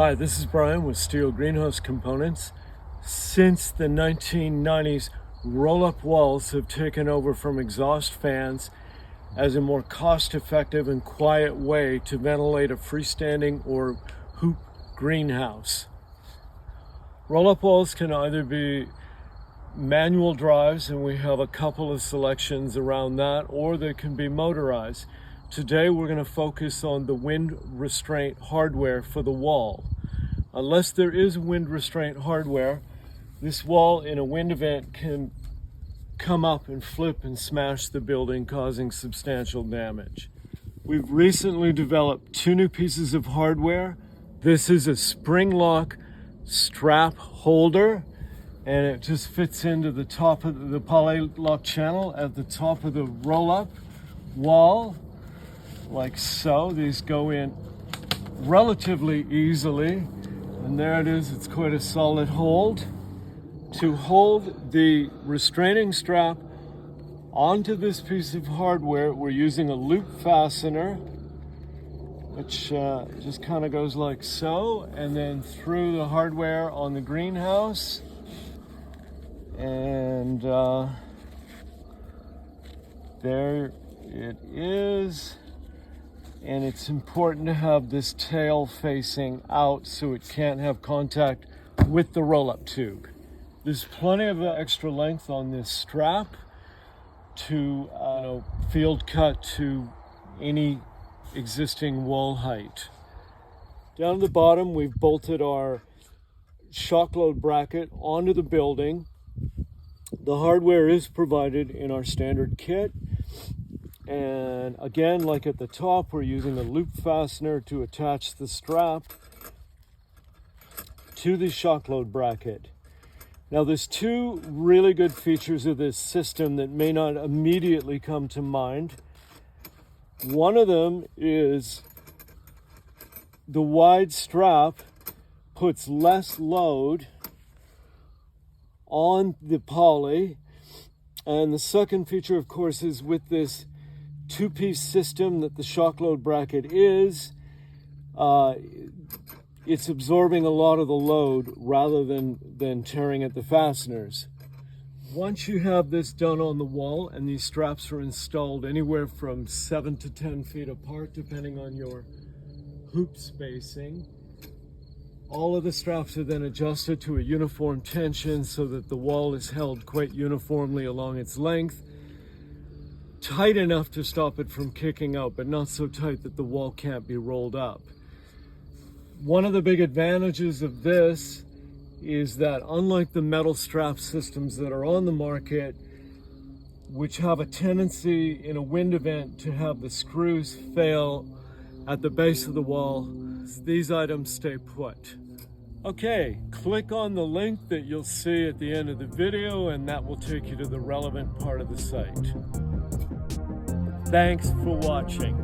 Hi, this is Brian with Steel Greenhouse Components. Since the 1990s, roll-up walls have taken over from exhaust fans as a more cost-effective and quiet way to ventilate a freestanding or hoop greenhouse. Roll-up walls can either be manual drives, and we have a couple of selections around that, or they can be motorized. Today we're going to focus on the wind restraint hardware for the wall. Unless there is wind restraint hardware, this wall in a wind event can come up and flip and smash the building, causing substantial damage. We've recently developed two new pieces of hardware. This is a spring lock strap holder, and it just fits into the top of the poly lock channel at the top of the roll-up wall, like so. These go in relatively easily, and there it is. It's quite a solid hold. To hold the restraining strap onto this piece of hardware, we're using a loop fastener, which just kind of goes like so, and then through the hardware on the greenhouse, and there it is. And it's important to have this tail facing out so it can't have contact with the roll-up tube. There's plenty of extra length on this strap to field cut to any existing wall height. Down at the bottom, we've bolted our shock load bracket onto the building. The hardware is provided in our standard kit. And again, like at the top, we're using a loop fastener to attach the strap to the shock load bracket. Now, there's two really good features of this system that may not immediately come to mind. One of them is the wide strap puts less load on the poly. And the second feature, of course, is with this two-piece system that the shock load bracket is, it's absorbing a lot of the load rather than tearing at the fasteners. Once you have this done on the wall, and these straps are installed anywhere from 7 to 10 feet apart depending on your hoop spacing, all of the straps are then adjusted to a uniform tension so that the wall is held quite uniformly along its length, tight enough to stop it from kicking out, but not so tight that the wall can't be rolled up. One of the big advantages of this is that, unlike the metal strap systems that are on the market, which have a tendency in a wind event to have the screws fail at the base of the wall, these items stay put. Okay, click on the link that you'll see at the end of the video, and that will take you to the relevant part of the site. Thanks for watching.